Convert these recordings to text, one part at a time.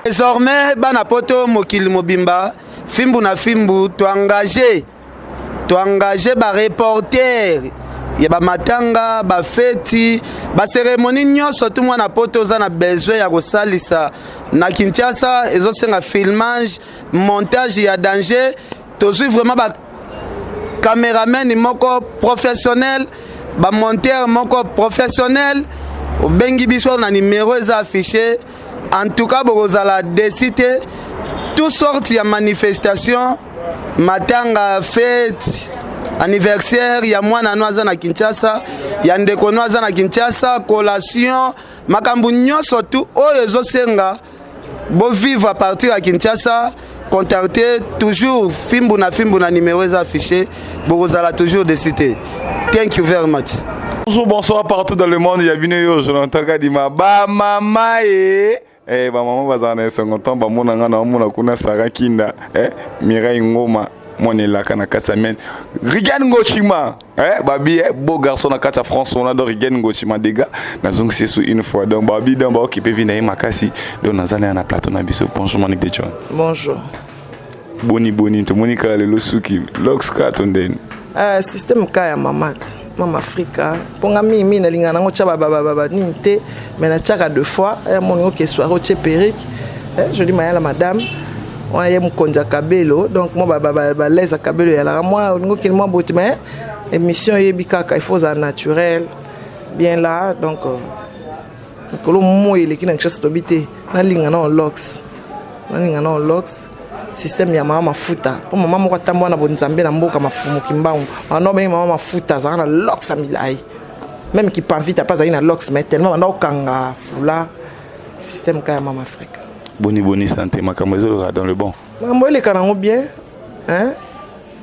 Désormais, banapoto mokili mobimba, fimbu na fimbu, tu engagé ba reporter, ya ba matanga, ba feti, ba cérémonie nyonso tout mwana poto za na besoin ya kosalisa na Kinshasa, ezo senga filmage, montage ya danger, tozui vraiment ba caméraman moko professionnel, ba monteur moko professionnel, bengi biso na numéro eza affiché. En tout cas, Bogozala décidé toutes sortes de manifestations, matanga, fête, anniversaire, il y a moi na Kinshasa, il y a ndeko na Kinshasa, collation, makambu surtout, oyo senga, bo vivre à partir de Kinshasa, contacter toujours fimbu na numéro affiché, Bogozala toujours décidé. Thank you very much. Bonsoir partout dans le monde, il y a Bineyo, je l'entends Kadima, ba mama ba maman bazana songoton ba mona ngana mona kuna sarakinda Mireille Ngoma monela kana katsamen Rigan Ngochima babi beau garçon na kata France on adore Rigan Ngochima des gars na zong c'est sous une fois donc babi dans ba occupé vina makasi donc nazana na plateau na biso bonjour Monique de John. Bonjour. Boni to Monica le losuki Lox Katonden. Système kaya mamat Mama Africa ponga mimi na linga nango tcha baba ninte mais na tchaka deux fois ya mongo ke soir au Tcheperic je dis maya la madame on y a mukonza kabelo donc moi baba les kabelo ya la moi ngo ke moi botti mais émission yebika ka il faut ça naturel bien là donc ko lo mo ile kina chance tobité na linga na lox système ya mama mafuta po mama moko tambwa na bonzambe na mboka mafumu kimbangu ano be mama mafuta za na lox amilai même qui pas vite pas za na lox mais tellement na okanga fula système ka mama Afrique boni santé makambo dans le bon mambo ile kanango bien hein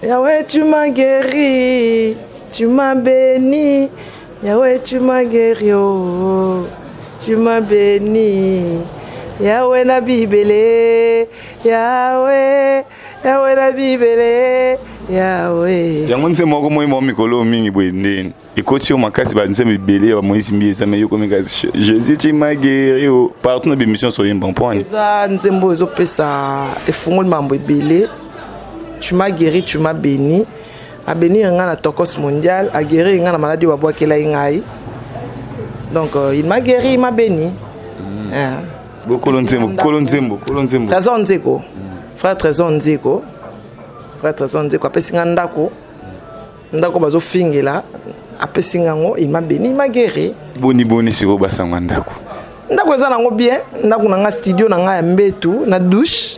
Yahweh tu m'as guéri tu m'as béni Yahweh tu m'as guéri oh tu m'as béni Yahweh na bibele Yahweh na bibele Yahweh yango nse moko moi mikolo mingi bwendeni ikoti o makasi ba nse bibele ba moisi mbieza me yoko mika Jésus tu m'as guéri partout na bémission sur une bonne za nzembo ezo pesa efungoli mambo ebele tu m'as guéri tu m'as béni a béni nga na tokos mondial a guéri nga na maladie wa bwakela ngai donc il m'a guéri il m'a béni Kolonzembo. Trésor Nzeko. Frère Trésor Nzeko apesinga ndako bazo fingela apesinga ngo il m'a béni il m'a guéri. Boni siko basanga ndako. Ndako eza nango bien, ndako na nga studio na nga ya mbetu na douche.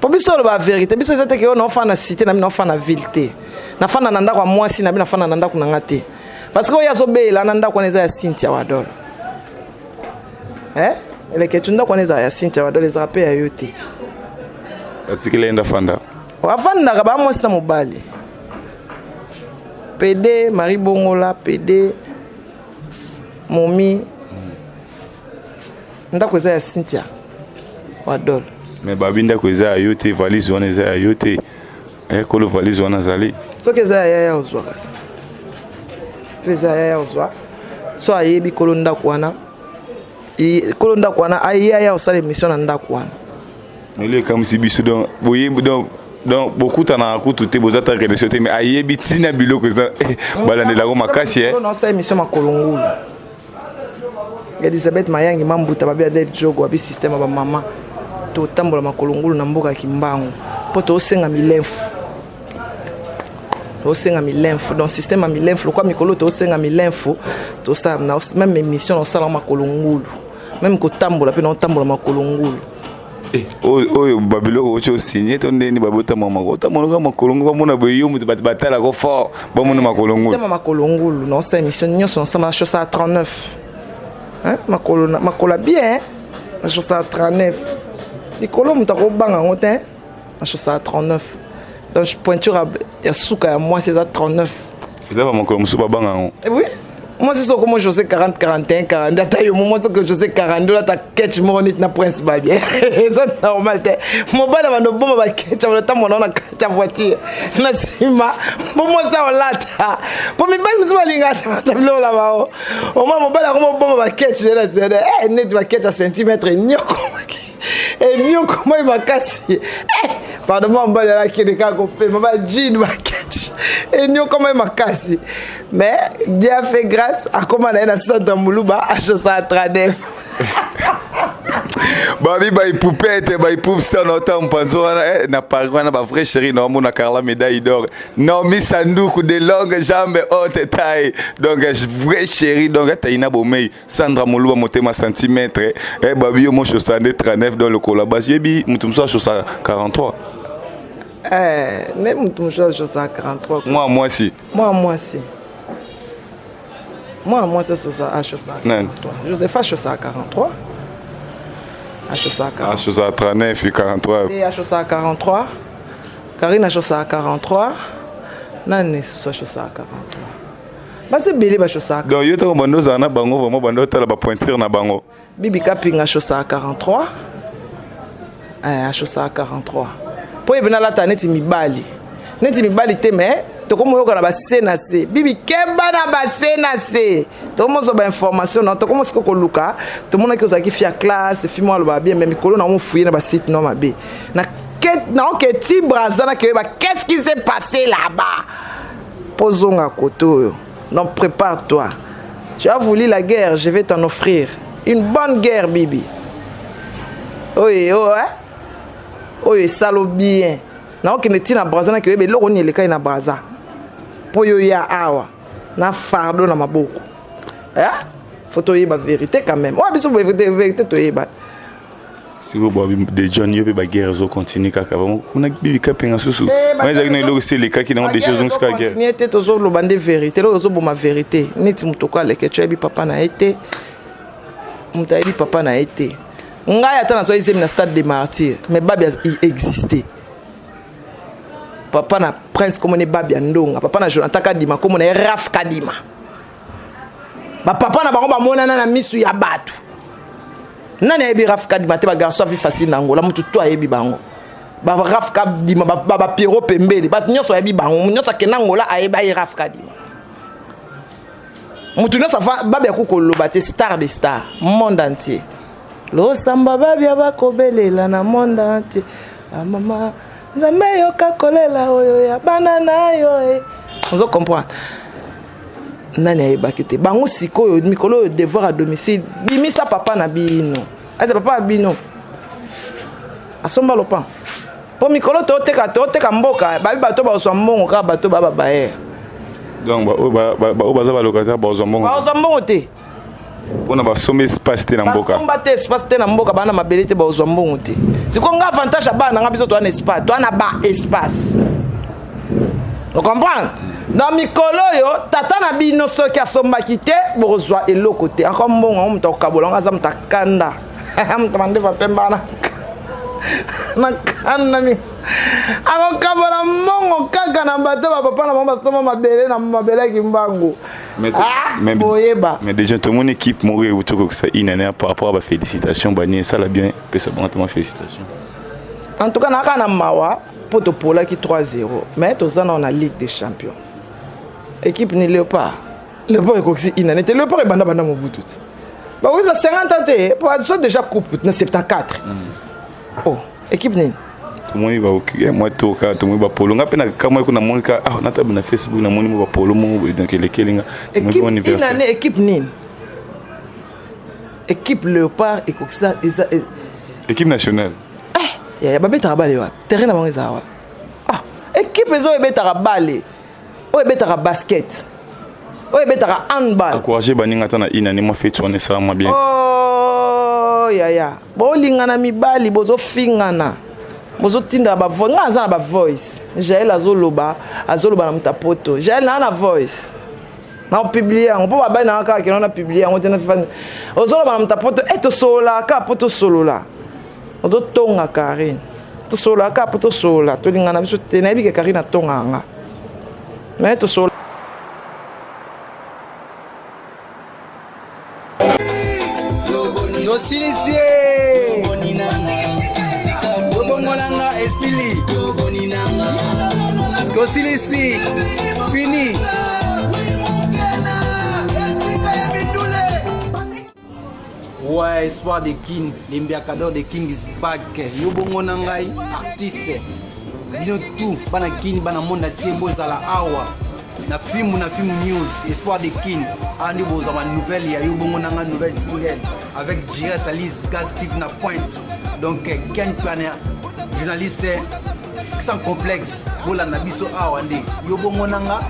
Po biso la vérité, biso eza te ke na fa na cité na mina fa na ville te. Na fa na ndako mwasi na mina fa na ndako na nga te. Parce que oya zo bela na ndako na eza ya Cynthia Wadol. Elle est question d'quoi les a Cynthia va les rappeler à yote. Atikile enda fanda. Wafanda kaba moi sita mobali. PD Marie Bongola PD Momi. Ndako za Cynthia Wadol. Mais babinda ko za yote valise wana za yote. Ko le valise wana zali. So ke za ya ozwa kasi. Feza ya ozwa. So ayebi kolonda kwana. Kolonda kwana aya osale mission nda kwana mele comme si biso donc beaucoup tana ko tout bozata relation mais ayebi tina biloko za balande la goma kasi non ça mission makolongulu Elisabeth Mayangi mambuta babia del jogo abi système ba mama totambola makolo ngulu na mboka Kimbangu po tosenga milemfu donc système ya milemfu lokwa mikolo tosenga milemfu tosala na même émission osala makolo ngulu même kotambola pe na otambola makolo ngulu oyo babiloko ocho signé to ndeni babota mama kota monoka makolongo bamona boyo mutu batala ko fort bamona makolongo système makolongo non c'est émission nyonso ensemble na chose à 39 hein makola bien na chose à 39 likolo mutu ko banga ngote na chose à 39 donc pointure ya suka ya moi c'est à 39 c'est pas makolongo suba banga oui. Moi, c'est ça comme je sais 40, 41, 42. T'as eu un moment que je sais 42, là, t'as catch mon nid na prince babie. C'est normal. Mon bal avant de bombe va catch avant le temps mon on a ta voiture. Na sima. Bon moi ça on l'a. Bon mes bal me linga ta tableau là-bas. Au moins mon bal comme bombe va catch là c'est eh net va catch à centimètre nyoko. Et bien comment il va casser. Pardon moi mon bal là qui est cas copé, mon bal jean va catch. Et nous comment il m'a cassé. Mais Dieu a fait grâce à comment on a centre Moulouba à chose à trader. Babi ba poupette ba poupe c'est un autre panzo na paroi na ba vraie chérie na mon Carla médaille d'or. Non mi sanduku de longues jambes haute taille. Donc vraie chérie donc taina bomei Sandra Moulouba motema centimètre et babi yo mo chose 39 dans le collaboration bi mutumso chose 43. Ne mutumso chose 43. Moi si. Moi, c'est ça, à chose à 43. Joseph a chose à 43. À chose à 43. À chose à 39 et 43. Et à chose à 43. Karine a chose à 43. Nani, c'est chose à 43. Bah, c'est Billy, bah, chose à 43. Donc, il y a un bando, ça a bango, vraiment, bando, tu as la pointure na bango. Bibi Kaping a chose à 43. À chose à 43. Pour y venir là, tu as net mibali. Net mibali, tu mais. Tokomo yoko na basena se bibi keba na basena se tokomo so ba information na tokomo siko koluka tomona ki ozaki fia classe fimo aloba bien même mikolo na mo fouiller na ba site non mabe na ok ti brazana ke ba qu'est-ce qui s'est passé là-bas posonga koto non prépare-toi tu as voulu la guerre je vais t'en offrir une bonne guerre bibi oye oye salo bien na ok ne ti na brazana ke be loko ni eleka na braza Poyo ya awa na fardo na maboko photo yeba vérité quand même ouais biso vérité to yeba si vous bobi de John yo be ba guerre zo continue kaka vraiment kuna bibi kapenga susu mais za kina lo c'est les cas qui n'ont des choses jusqu'à guerre ni était toujours lo bande vérité lo zo boma vérité niti mutoko ale ke tu yebi papa na été mutayebi papa na été ngai atana so izemi na stade des martyrs mais babi existait papa na prince comme on est babia ndonga papa na Jonathan Kadima comme on est Raf Kadima ba papa na bango ba monana na misu ya batu nani ebi Raf Kadima te ba garçon vi facile nango la mutu to ebi bango ba Raf Kadima ba Pierrot Pembele ba nyoso ebi bango nyoso kenango la ayeba Raf Kadima mutu nyoso fa babia ko koloba te star des stars monde entier lo samba babia ba kobelela na monde entier mama Nzambe yoka kolela oyo ya banana yo on comprend nani ayebaki te bango sikoyo mikolo devoir à domicile bimisa papa na bino asa papa bino asomba lopan po mikolo teka mboka babi bato bazwa mbongo ka bato baba bae donc ba baza ba locataire bazwa mbongo te pona ba somba espace te na mboka somba te espace te na mboka bana mabele te bazwa mbongo te siko nga avantage bana nga biso to na espace to na ba espace on comprend dans mikolo yo tata na bino soki asomba kite bozwa eloko te encore mbongo mto kabola nga za mtakanda mtamande va pembana na kanda mi ako kabola mbongo kaka na bato ba papa na mama soma mabele na mabele kimbangu mais déjà tout mon équipe mourir autour que ça inane par rapport à la félicitation bani ça l'a bien peut ça vraiment félicitations en tout cas na kana mawa poto pola qui 3-0 mais tous on a Ligue des Champions équipe ni Léopard est inane te Léopard banda mobutu ba oui 50 ans te pour soit déjà coupe na 74 oh équipe ni tout le monde va ok moi tout le monde va polo ngapena kama kuna monika na tabu na Facebook na moni mo va polo mo donc les kelinga équipe nini équipe Léopard et ça équipe nationale ya babetaka bale wa terrain na bango eza wa ah équipe ezo ebetaka bale oyo ebetaka basket oyo ebetaka handball encourager baninga ta na ina ni mo fait tourner ça moi bien oh ya bolingana mibali bozofingana bozotinda ba voix nga aza na ba voice Jael azoloba na mutapoto Jael na voice na publier on peut ba na kaka ke na publier on tena fan ozoloba na mutapoto eto sola ka poto solo la ozo tonga Karine to sola ka poto sola to lingana biso tena bi ke Karine tonga nga mais to sola Dosilisie Yobongonanga esili Dosilisi fini Ouais, espoir de King, l'embiacador de King is back. Yobongonanga artiste. Bino tout, bana King, bana monde tiembo zala awa. Na film news, espoir de King. Andi boza ma nouvelle, ya Yobongonanga nouvelle single avec J.S. Alice, Gaz Steve na pointe. Donc Ken Pana, journaliste sans complexe. Bola na biso awa ndi. Yobongonanga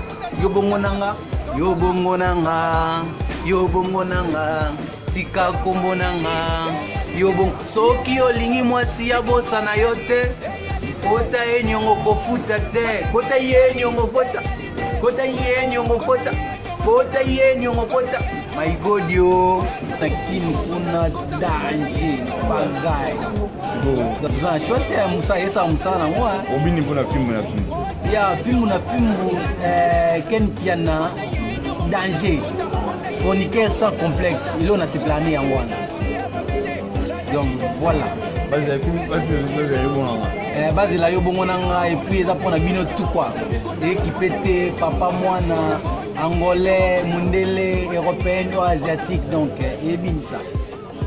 tika kombonanga yobong soki olingi mwasi ya bosa na yo te kota ye nyongo kofuta te kota ye nyongo kota my god yo nakini kuna danger bagay donc chote ya musa esa musa na moi obini mpona film ya film ken piana danger chroniqueur sans complexe il on a se plané en one donc voilà base la yo bongonanga et puis ça pour na bino tout quoi équipé papa mwana angolais mundele européen ou asiatique donc et bin ça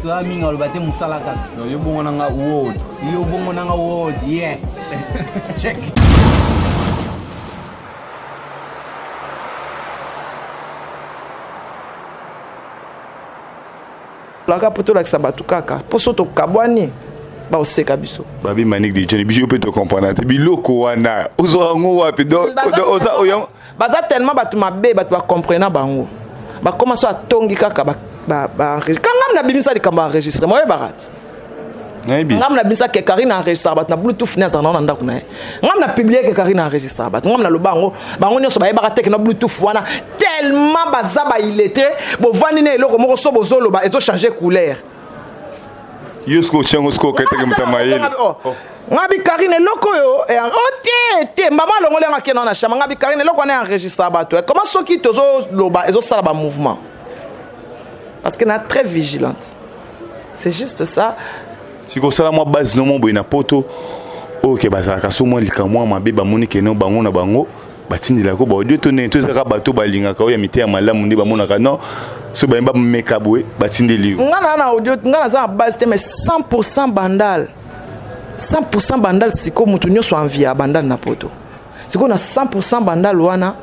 toi minga le baté musala kaka yo bongonanga world yeah check laka poto la sabatu kaka poso to kabwani ba oseka biso babi manik di jeni biso peut te comprendre te biloko wana ozo ngo wapi do oza oyam baza tellement batu mabe batu ba comprendre bango ba commencer à tongi kaka ba kangam na bimisa likamba enregistrer moye barat ngam na bisa ke Karine enregistrer bat na bluetooth na zana na ndako na ngam na publier ke Karine enregistrer bat ngam na lobango bango nyoso ba yebaka tek na bluetooth wana tellement baza ba illettré bo vandi na eloko moko so bozolo ba ezo changer couleur yosko chango sko kete ke mutamayele ngabi Karine eloko yo te mama longole ngake na chama ngabi Karine eloko na enregistrer bat comment soki tozo loba ezo sala ba mouvement parce que na très vigilante c'est juste ça. Si ko sala mo base no mo boy na poto OK bazaka so mo likamwa mabe ba moni keno bango na bango batindila ko ba audio to ne to zaka bato balinga ka ya mite ya malamu ndi ba mona ka non so ba mba mekabwe batindeli ngana na audio ngana za base te mais 100% bandal 100% bandal siko mutu nyoso envia bandal na poto siko na 100% bandal wana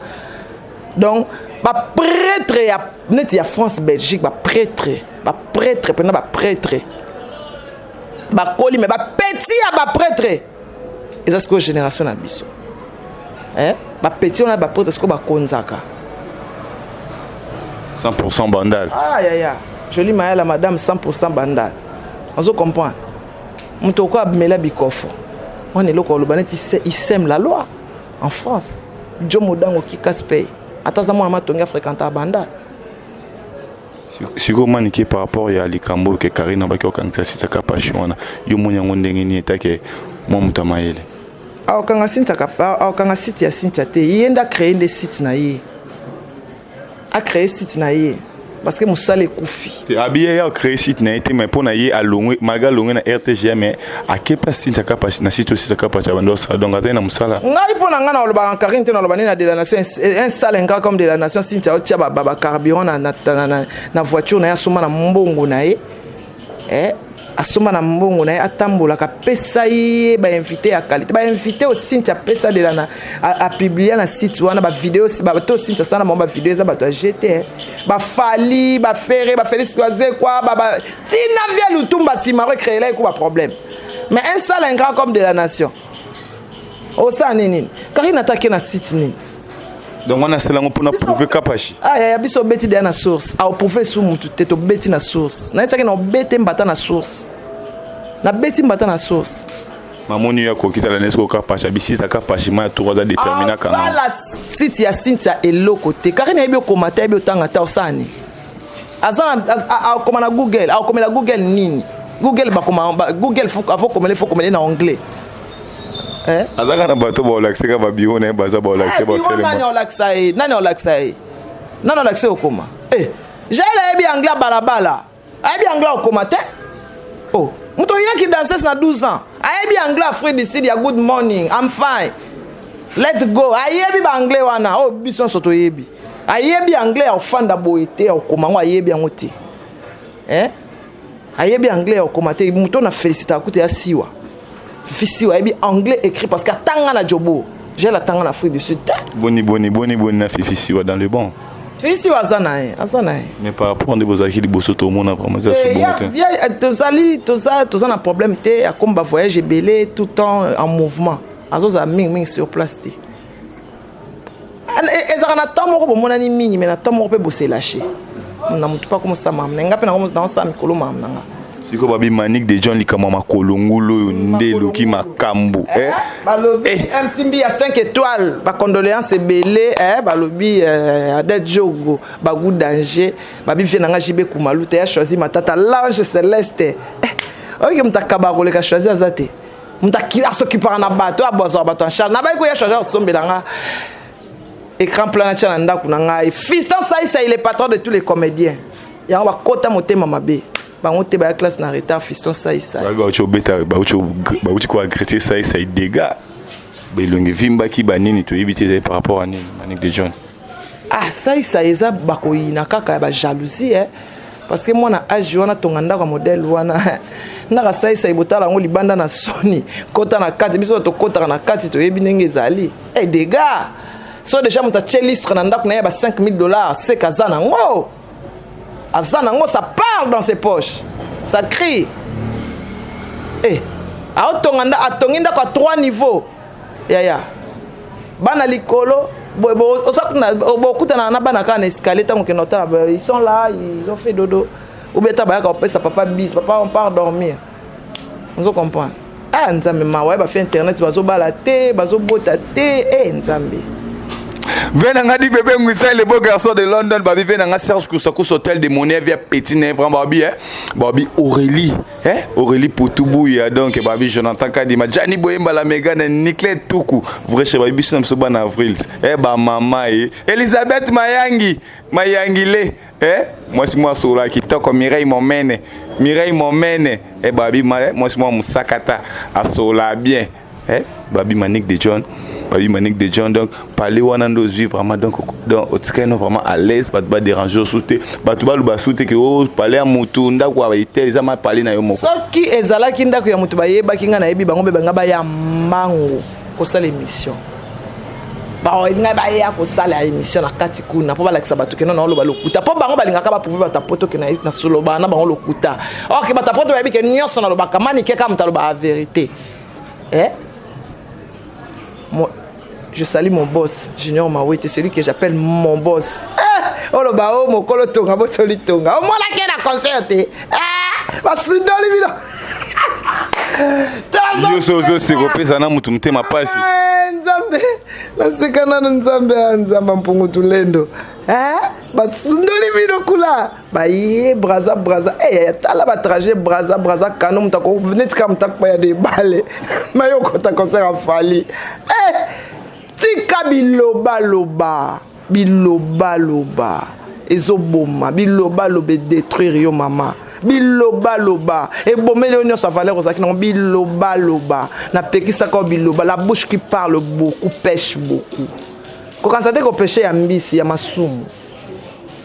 donc ba prêtre ya net ya France Belgique ba prêtre pendant ba prêtre ba koli mais ba petit ya ba prêtre et ça c'est quoi génération na biso ba petit on a ba prêtre ce ko ba konzaka 100% bandal ya joli maya la madame 100% bandal on se comprend muto ko abmela bikofo on est loko lobaneti il sème la loi en France Jomo Dango ki casse-paye ataza mwana matonga fréquenter bandal. Si vous maniquez par rapport à Likambo que Karine a quand ça passion yo monya ngondenge ni etake mo mutamayele a kanga sinta kapa a kanga site ya sinta te yenda créer des sites na ye a créer site na ye parce que musale kufi te abiye a créer site na été mais pour na ye a longwe maga longwe na RTG mais a kepa sinta kapa na site aussi kapa cha bando ça donc atena musala ngai pona ngana loba Karine te na loba na de la nation un sale nga comme de la nation sinta o tia ba carburant na voiture na ya soma na mbongo na ye asoma na mbongo na ye atambola ka pesa ye ba invité ya qualité ba invité au sinta pesa de la na a publier na site wana ba vidéo ba to sinta sana ba vidéo za ba to jeter ba fali ba ferré ba Félix Croisé quoi ba tina via lutumba si maro créer là ko ba problème mais un seul ingrat comme de la nation osa nini kaki nataki na site nini donc on a cela pour nous prouver kapashi ya biso beti de na source a prouver sous mutu teto beti na source na esaki na beti mbata na source na beti mbata na source mamoni ya kokita la nesko kapashi bisi ta kapashi ma to za déterminer quand même la site ya Cynthia eloko te kaki na yebi komata yebi otanga ta osani azana a koma na Google a koma na Google nini Google ba koma Google faut komela na anglais azaka na bato ba olaxeka ba bio na baza ba olaxe ba sele nani olaxe okoma jala yebi anglais balabala yebi anglais okoma te oh muto yaki danseuse na 12 ans yebi anglais Afrique du Sud ya good morning I'm fine let's go yebi ba anglais wana oh biso soto yebi yebi anglais ofanda boite okoma ngo yebi yango te yebi anglais okoma te muto na féliciter akute ya siwa Fisi wa ebi anglais écrit parce que tanga na jobo j'ai la tanga en Afrique du Sud boni na fisi wa dans le bon fisi wa azana mais par rapport à vos acquis bosso tout monde vraiment ça c'est bon tous un problème té a comme ba voyage belé tout temps en mouvement azoza ming sur place té ezana tamo ko mona ni mingi mais na tamo ko pe bosser lâcher na mutu pas comme ça mam nga pe na comme dans ça mikolo mam nanga siko babi Manick de John likama makolongolo ndelo ki makambu balobi MCB à 5 étoiles ba condoléances belé balobi Adet Jogo ba goût danger babi venanga jibe kumalu te a choisi matata l'ange céleste oke mtakaba ko leka choisi azate mtaki asokipara na bato abozo bato en charge na ba ko ya choisi osombelanga écran plan na ndako na ngai Fiston ça il est patron de tous les comédiens ya ba kota motema mabe bango te ba classe na retard Fiston ça ba ucho beta ba ucho ko agresser ça dégâts belonge vimba ki banini to yibite par rapport à Manick de John ça eza bakoyina kaka ba jalousie parce que moi na âge wana tonganda kwa modèle wana na ça ibotala ngo libanda na soni kota na kati biso to kota na kati to yebi ndenge ezali dégâts so déjà muta chelistre na ndako na ya ba $5,000 c'est kazana ngo azana ça parle dans ses poches ça crie atonginda kwa 3 niveaux ya bana likolo osakuna na bana kana escalier tango ke nota ils sont là ils ont fait dodo ou beta ba ka pesa papa bis papa on part dormir on comprend nzambe mawa ba fait internet bazo bala te bazo bota te nzambe venanga di bébé ngisa le beau garçon de London babi venanga Serge Kousakous hôtel de Monet via petit né vraiment babi Aurélie Aurélie Poutoubou ya donc babi Jonathan Kadima Gianni Boyemba la Megan Niclet Tuku vrai chez babi bisam so ban avril ba mama Elisabeth Mayangi le moi sola qui ta comme Mireille Momene babi moi Musakata a sola bien babi Manick de John donc parler wanando vivre vraiment donc otikeno vraiment à l'aise pas de déranger sauter ba to ba lu ba sauter que parler à mutu ndako ba itel za ma parler na yo moko soki ezalaki ndako ya mutu ba yeba kinga na yebi bango be banga ba ya mango ko sala émission ba nga ba ya ko sala émission na kati kuna po ba la kisabatu keno na lo ba lokuta po bango balingaka ba pouvoir ta poto ke na solo ba na bango lokuta ok ba ta poto ba yebi ke nyonso na lo ba kamani ke kam ta lo ba vérité je salue mon boss Junior Mawete, celui que j'appelle mon boss. Oh le bao mon kolo tonga botoli tonga. Oh moi la kena concert. Ba sundoli bino. Yo so se repesa na mutu mtema pasi. Nzambe. Nasikana nzambe nzamba mpungu tulendo. Ba sundoli bino kula. Ba ye braza tala ba trajet braza kano mutako venez comme tak pa ya de balles. Mayo kota concert a fali. Tika biloba ezoboma biloba détruire yo mama biloba et bomé le sa valeur aux akina biloba na pekisa ko biloba la bouche qui parle beaucoup pêche beaucoup ko quand ça te ko pêcher ya mbisi ya masumu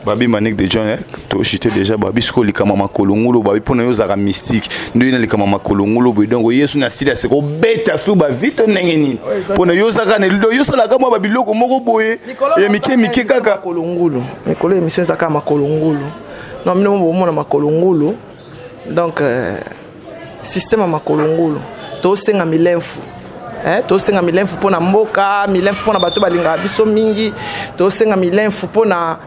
babi Manick de John to chité déjà babi sko likama makolongolo babi pona yo zara mystique ndo ina likama makolongolo donc yesu na style se ko beta su ba vite nengeni pona yo zaka ne yo sala kama babi loko moko boye e mike kaka kolongolo mikolo émission zaka makolongolo non mino mo mona makolongolo donc système ya makolongolo tosenga milemfu tosenga milemfu mpona mboka milemfu mpona bato balingaka biso mingi tosenga milemfu mpona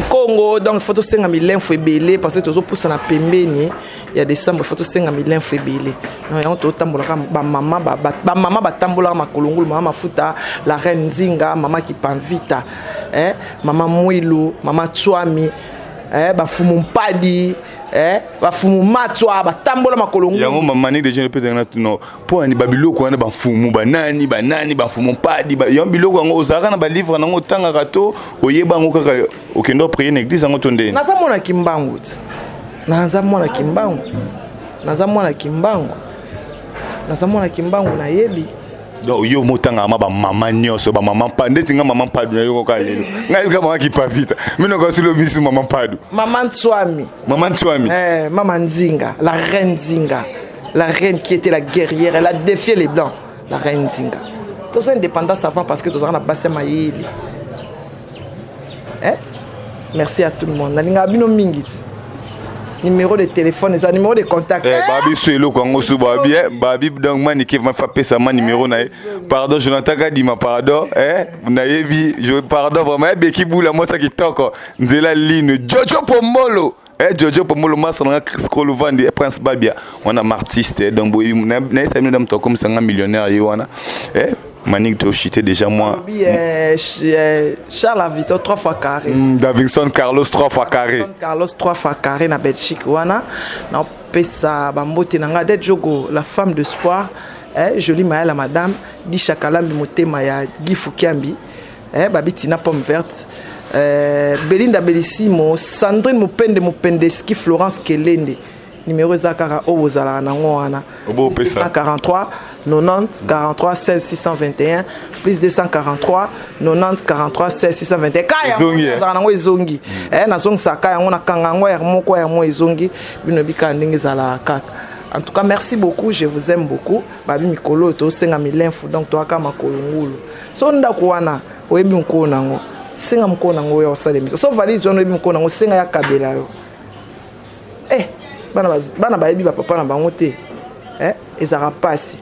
Congo, donc il faut tout senga milenfo ebele parce que toujours poussa na pembeni il y a décembre il faut tout senga milenfo ebele non on to tambola ba mama batambola makolongolo mama mafuta la reine Nzinga mama qui panvita mama Mwilu mama Tswami ba fumu mpadi bafumu matwa batambola makolongolo yango mamani de jeune peut dans non pour ani babiloko wana bafumu banani bafumu mpadi yango biloko yango ozaka na ba livre nango tanga kato oyeba ngo kaka okendo prier na église yango tonde naza mwana kimbangu na yebi donc yo motanga ma ba mama nyoso ba mama pande tinga mama padu na yo ko kalelo ngai ka mama ki pa vita mino ko silo bisu mama padu mama Tswami mama Nzinga la reine Nzinga la reine qui était la guerrière elle a défié les blancs la reine Nzinga tout ça indépendance avant parce que tout ça na basé mayeli merci à tout le monde nalinga bino mingit numéro de téléphone et numéro de contact babi suelo kongo su babi donc mani qui m'a fait ça ma numéro na pardon Jonathan Kadima pardon na yebi je pardon vraiment beki bula moi ça qui toko nzela line Jojo Pomolo Jojo Pomolo masa na Chris Kolovandi Prince Babia on a artiste donc boy na ça nous toko comme 50 millionnaire yona Manik to chité déjà moi Charles Avito 3 fois carré Davinson Carlos 3 fois carré Carlos 3 fois carré na Belgique wana na pesa bambote nanga de jogo la femme de espoir jolie maya la madame di chakalambi motema ya Guy Fukiambi babitina pomme verte Belinda Belissimo Sandrine Mupendeski Florence Kelende numéro zakara obozala nango wana 143 90 43 16 621 plus 243 90 43 16 621 kaya za nango ezongi na zongi saka yango na kanga ngo moko ya mo ezongi bino bika ndenge zala kaka. En tout cas merci beaucoup, je vous aime beaucoup babi mikolo to senga milenfu donc to aka makolongulu so ndako wana oyebi nko nango senga mko nango yo sale miso so valise wana oyebi nko nango senga ya kabela yo bana bayebi ba papa na bango te ezara pasi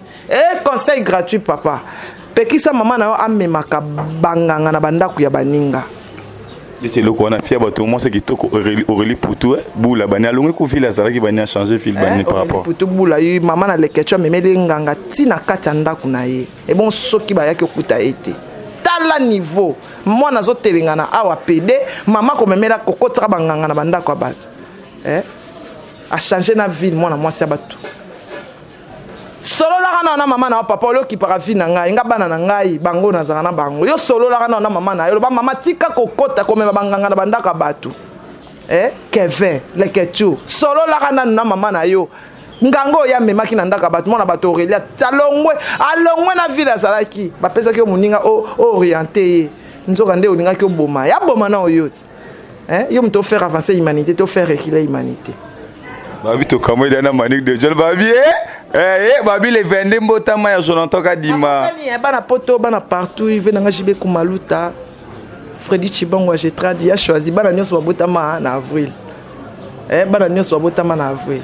conseil gratuit papa pekisa mama na yo amemaka banganga na bandako ya baninga c'est le qu'on a fait bato moi c'est qui toko Aurélie Poutou boula bani alongi ko villa ça qui bani a changé fil bani par rapport Poutou boula yi mama na lekecho memeli nganga tina kata ndako na ye et bon soki ba yaki okuta ete tala niveau moi nazo telingana awa PD mama ko memela kokotaka banganga na bandako bato a changé na ville moi na moi c'est bato solo la kana na mama na papa lo ki para vie na ngai nga bana na ngai bango na zana bango yo solo la kana na mama na yo ba mama tika kokota ko mema banganga na bandaka bato Kevin lekechu solo la kana na mama na yo ngango ya memaki na ndaka bato mona bato Aurélia talongwe alongwe na ville azalaki ba pesa ki moninga orienté nzoka nde olinga ki oboma ya boma na oyo yo mto faire avancer humanité to faire reculer humanité babi to kamo dana manik de jol babi babi le vende mbotama ya Jonathan Kadima bana poto bana partout il venanga jibe kumaluta Freddy Chibongo j'ai traduit a choisi bana nyonso babotama na avril bana nyonso babotama na avril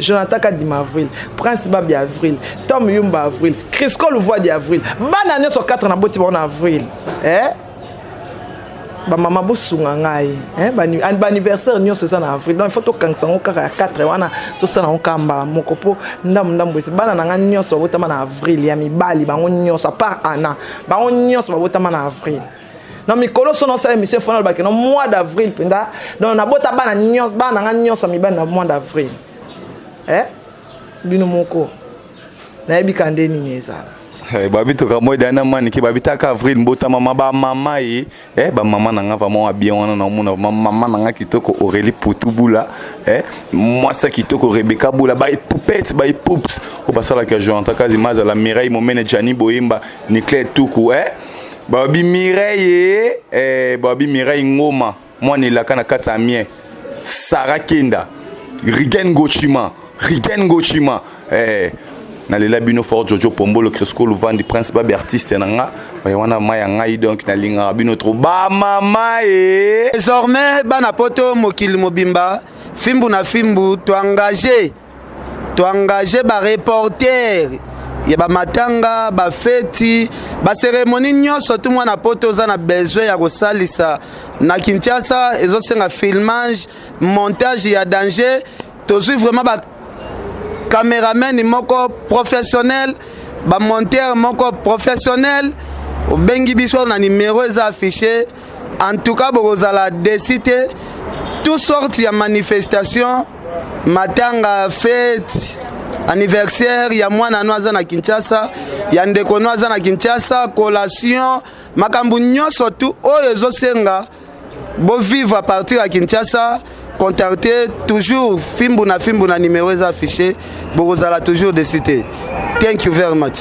Jonathan Kadima avril Prince Babi avril Tom Yumba avril Chris Kolouvois di avril bana nyonso 4 na boti na avril ba mama bosunga ngai ba anniversaire nyonso ça na avril donc il faut to kangisa ngo kaka 4 wana to sana okamba mokopo ndambo esi bana nanga nyonso botama na avril ya mibali bango nyonso par ana bango nyonso botama na avril non mikolo sono ça émission final ba que no mois d'avril penda donc na bota bana nyonso bana nanga nyonso mibali na mois d'avril bino moko na ebika ndeni nyeza babi to kamo dana mani ki babi taka avril mbota mama ba mama ba mama nanga vraiment bien wana na mona mama nanga kitoko Aurélie Poutou boula moi ça kitoko Rebecca boula ba poupette ba poups ko basala ka Jonathan Kadima za la Mireille momene Jani Boyemba Niclé Tuku babi Mireille babi Mireille Ngoma moi ni la kana kata mien Sarah Kenda Rigen Gochima na lela bino fort Jojo Pomolo Cresco Louvandi Prince Babi artiste nanga wana maya ngai donc na linga bino trop ba mama désormais bana poto mokili mobimba fimbu na fimbu toengage bareporter ya bamatanga bafeti baseremoni nyonso tu mwana poto oza na besoin ya kosalisa na Kinshasa ezosenga filmage montage ya danger tozwi vraiment bacaméraman moko professionnel bamonteur moko professionnel obengi biso na numéro eza affiché. En tout cas bokozala décidé toutes sortes ya manifestation matanga fête anniversaire ya mwana no aza na Kinshasa ya ndeko no aza na Kinshasa collation makambo nyonso tu oyo ezosenga bo vivre à partir ya Kinshasa. Contactez toujours fimbu na numéro affiché bokozala toujours décidé. Thank you very much.